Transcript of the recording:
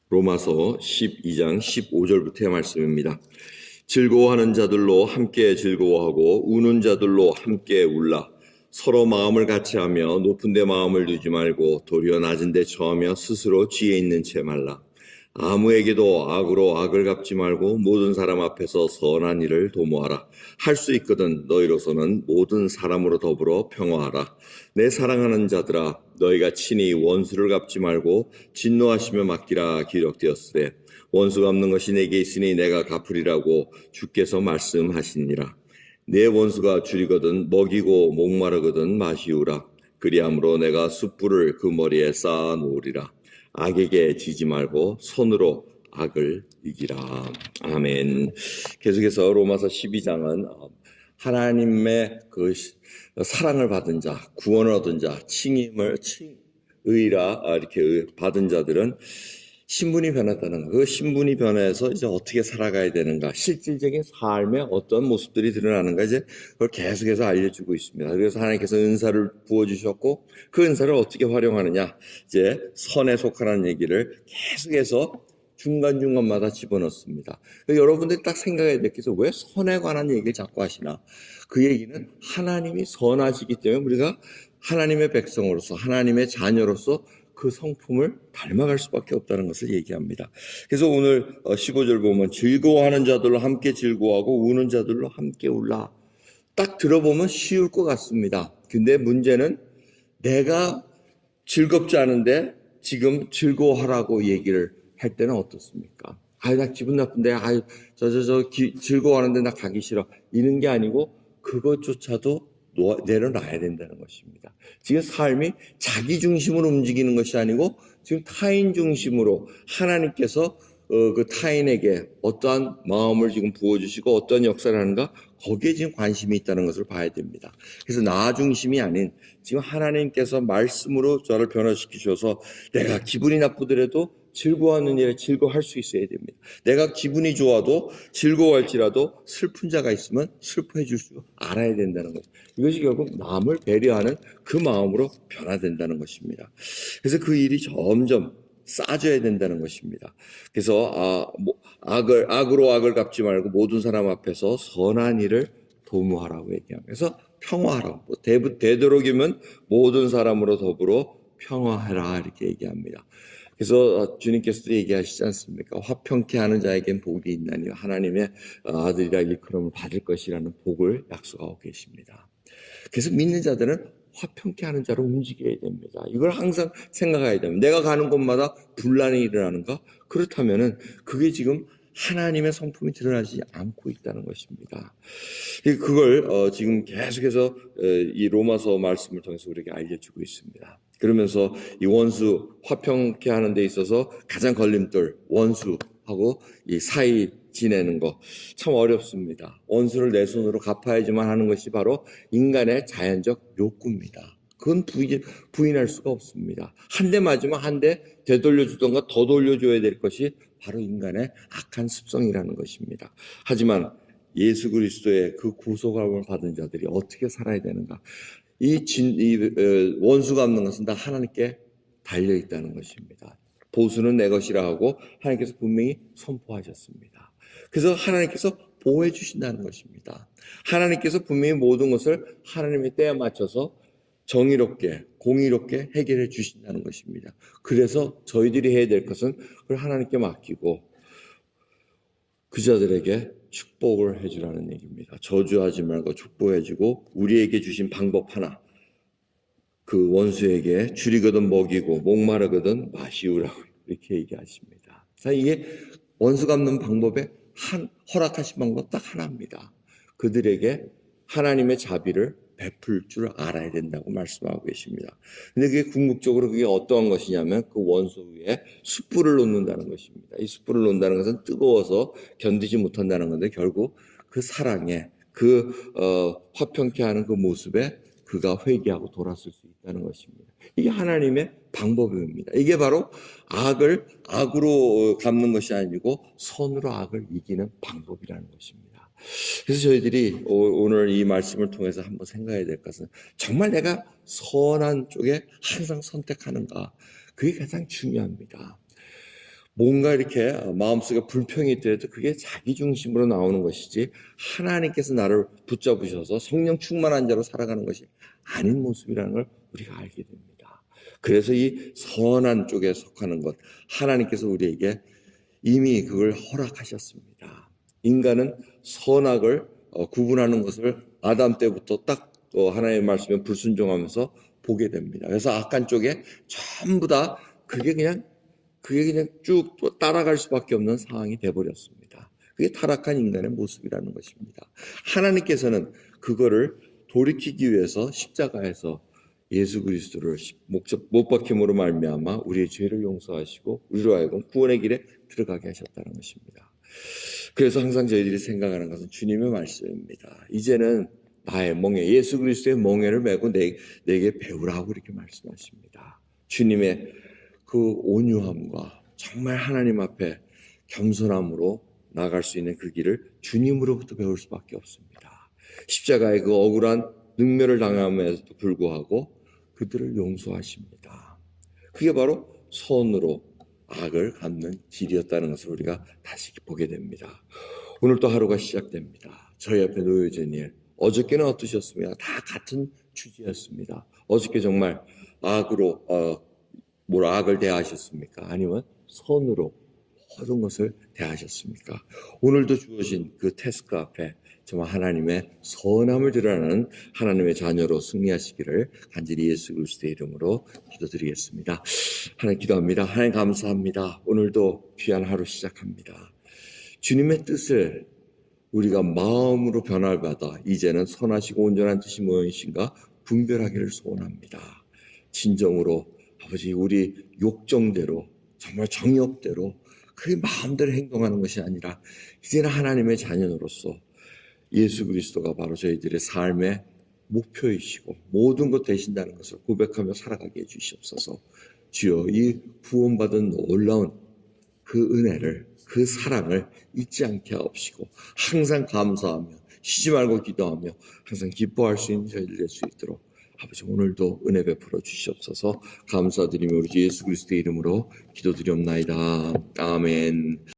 로마서 12장 15절부터의 말씀입니다. 즐거워하는 자들로 함께 즐거워하고 우는 자들로 함께 울라. 서로 마음을 같이하며 높은 데 마음을 두지 말고 도리어 낮은 데 처하며 스스로 지혜 있는 채 말라. 아무에게도 악으로 악을 갚지 말고 모든 사람 앞에서 선한 일을 도모하라. 할 수 있거든 너희로서는 모든 사람으로 더불어 평화하라. 내 사랑하는 자들아, 너희가 친히 원수를 갚지 말고 진노하시며 맡기라 기록되었으되 원수 갚는 것이 내게 있으니 내가 갚으리라고 주께서 말씀하시니라. 내 원수가 줄이거든 먹이고 목마르거든 마시우라. 그리함으로 내가 숯불을 그 머리에 쌓아 놓으리라. 악에게 지지 말고 손으로 악을 이기라. 아멘. 계속해서 로마서 12장은 하나님의 그 사랑을 받은 자, 구원을 얻은 자, 칭의라 이렇게 받은 자들은 신분이 변했다는 거. 그 신분이 변해서 이제 어떻게 살아가야 되는가, 실질적인 삶의 어떤 모습들이 드러나는가, 이제 그걸 계속해서 알려주고 있습니다. 그래서 하나님께서 은사를 부어주셨고 그 은사를 어떻게 활용하느냐, 이제 선에 속하라는 얘기를 계속해서 중간중간마다 집어넣습니다. 여러분들이 딱 생각해야 될 게, 왜 선에 관한 얘기를 자꾸 하시나? 그 얘기는 하나님이 선하시기 때문에 우리가 하나님의 백성으로서, 하나님의 자녀로서 그 성품을 닮아갈 수밖에 없다는 것을 얘기합니다. 그래서 오늘 15절 보면 즐거워하는 자들로 함께 즐거워하고 우는 자들로 함께 울라. 딱 들어보면 쉬울 것 같습니다. 근데 문제는 내가 즐겁지 않은데 지금 즐거워하라고 얘기를 할 때는 어떻습니까? 나 기분 나쁜데, 즐거워하는데 나 가기 싫어. 이런 게 아니고 그것조차도 내려놔야 된다는 것입니다. 지금 삶이 자기 중심으로 움직이는 것이 아니고 지금 타인 중심으로 하나님께서 그 타인에게 어떠한 마음을 지금 부어주시고 어떠한 역사를 하는가, 거기에 지금 관심이 있다는 것을 봐야 됩니다. 그래서 나 중심이 아닌 지금 하나님께서 말씀으로 저를 변화시키셔서 내가 기분이 나쁘더라도 즐거워하는 일에 즐거워할 수 있어야 됩니다. 내가 기분이 좋아도 즐거워할지라도 슬픈 자가 있으면 슬퍼해 줄 수 알아야 된다는 거죠. 이것이 결국 남을 배려하는 그 마음으로 변화된다는 것입니다. 그래서 그 일이 점점 쌓아져야 된다는 것입니다. 그래서 악으로 악을 갚지 말고 모든 사람 앞에서 선한 일을 도모하라고 얘기합니다. 그래서 평화하라고, 되도록이면 모든 사람으로 더불어 평화하라 이렇게 얘기합니다. 그래서 주님께서도 얘기하시지 않습니까? 화평케 하는 자에겐 복이 있나니 하나님의 아들이라 일컬음을 받을 것이라는 복을 약속하고 계십니다. 그래서 믿는 자들은 화평케 하는 자로 움직여야 됩니다. 이걸 항상 생각해야 됩니다. 내가 가는 곳마다 분란이 일어나는가? 그렇다면은 그게 지금 하나님의 성품이 드러나지 않고 있다는 것입니다. 그걸 지금 계속해서 이 로마서 말씀을 통해서 우리에게 알려주고 있습니다. 그러면서 이 원수 화평케 하는 데 있어서 가장 걸림돌, 원수하고 이 사이 지내는 거 참 어렵습니다. 원수를 내 손으로 갚아야지만 하는 것이 바로 인간의 자연적 욕구입니다. 그건 부인할 수가 없습니다. 한 대 맞으면 한 대 되돌려주던가 더 돌려줘야 될 것이 바로 인간의 악한 습성이라는 것입니다. 하지만 예수 그리스도의 그 구속함을 받은 자들이 어떻게 살아야 되는가? 원수 갚는 것은 다 하나님께 달려있다는 것입니다. 보수는 내 것이라 하고 하나님께서 분명히 선포하셨습니다. 그래서 하나님께서 보호해 주신다는 것입니다. 하나님께서 분명히 모든 것을 하나님의 때에 맞춰서 정의롭게, 공의롭게 해결해 주신다는 것입니다. 그래서 저희들이 해야 될 것은 그걸 하나님께 맡기고 그 자들에게 축복을 해주라는 얘기입니다. 저주하지 말고 축복해주고 우리에게 주신 방법 하나, 그 원수에게 줄이거든 먹이고 목마르거든 마시우라고 이렇게 얘기하십니다. 자, 이게 원수 갚는 방법의 허락하신 방법 딱 하나입니다. 그들에게 하나님의 자비를 베풀 줄 알아야 된다고 말씀하고 계십니다. 근데 그게 궁극적으로 그게 어떠한 것이냐면 그 원수 위에 숯불을 놓는다는 것입니다. 이 숯불을 놓는다는 것은 뜨거워서 견디지 못한다는 건데 결국 그 사랑에 화평케 하는 그 모습에 그가 회개하고 돌아설 수 있다는 것입니다. 이게 하나님의 방법입니다. 이게 바로 악으로 갚는 것이 아니고 선으로 악을 이기는 방법이라는 것입니다. 그래서 저희들이 오늘 이 말씀을 통해서 한번 생각해야 될 것은 정말 내가 선한 쪽에 항상 선택하는가? 그게 가장 중요합니다. 뭔가 이렇게 마음속에 불평이 있더라도 그게 자기 중심으로 나오는 것이지 하나님께서 나를 붙잡으셔서 성령 충만한 자로 살아가는 것이 아닌 모습이라는 걸 우리가 알게 됩니다. 그래서 이 선한 쪽에 속하는 것, 하나님께서 우리에게 이미 그걸 허락하셨습니다. 인간은 선악을 구분하는 것을 아담 때부터 딱 하나님의 말씀에 불순종하면서 보게 됩니다. 그래서 악한 쪽에 전부 다 그게 그냥 쭉 따라갈 수밖에 없는 상황이 돼버렸습니다. 그게 타락한 인간의 모습이라는 것입니다. 하나님께서는 그거를 돌이키기 위해서 십자가에서 예수 그리스도를 못 박힘으로 말미암아 우리의 죄를 용서하시고 우리로 하여금 구원의 길에 들어가게 하셨다는 것입니다. 그래서 항상 저희들이 생각하는 것은 주님의 말씀입니다. 이제는 나의 멍에, 예수 그리스도의 멍에를 메고 내게 배우라고 이렇게 말씀하십니다. 주님의 그 온유함과 정말 하나님 앞에 겸손함으로 나갈 수 있는 그 길을 주님으로부터 배울 수밖에 없습니다. 십자가의 그 억울한 능멸을 당함에도 불구하고 그들을 용서하십니다. 그게 바로 선으로 악을 갚는 길이었다는 것을 우리가 다시 보게 됩니다. 오늘 또 하루가 시작됩니다. 저희 앞에 놓여진 일, 어저께는 어떠셨습니까? 다 같은 취지였습니다. 어저께 정말 악으로 악을 대하셨습니까? 아니면 선으로 모든 것을 대하셨습니까? 오늘도 주어진 그 태스크 앞에 정말 하나님의 선함을 드러나는 하나님의 자녀로 승리하시기를 간절히 예수 그리스도의 이름으로 기도드리겠습니다. 하나님 기도합니다. 하나님 감사합니다. 오늘도 귀한 하루 시작합니다. 주님의 뜻을 우리가 마음으로 변화를 받아 이제는 선하시고 온전한 뜻이 무엇인가 분별하기를 소원합니다. 진정으로 아버지 우리 욕정대로 정말 정욕대로 그 마음대로 행동하는 것이 아니라 이제는 하나님의 자녀로서 예수 그리스도가 바로 저희들의 삶의 목표이시고 모든 것 되신다는 것을 고백하며 살아가게 해주시옵소서. 주여 이 구원받은 놀라운 그 은혜를 그 사랑을 잊지 않게 하옵시고 항상 감사하며 쉬지 말고 기도하며 항상 기뻐할 수 있는 저희들 될 수 있도록 아버지 오늘도 은혜 베풀어 주시옵소서. 감사드리며 우리 예수 그리스도의 이름으로 기도드리옵나이다. 아멘.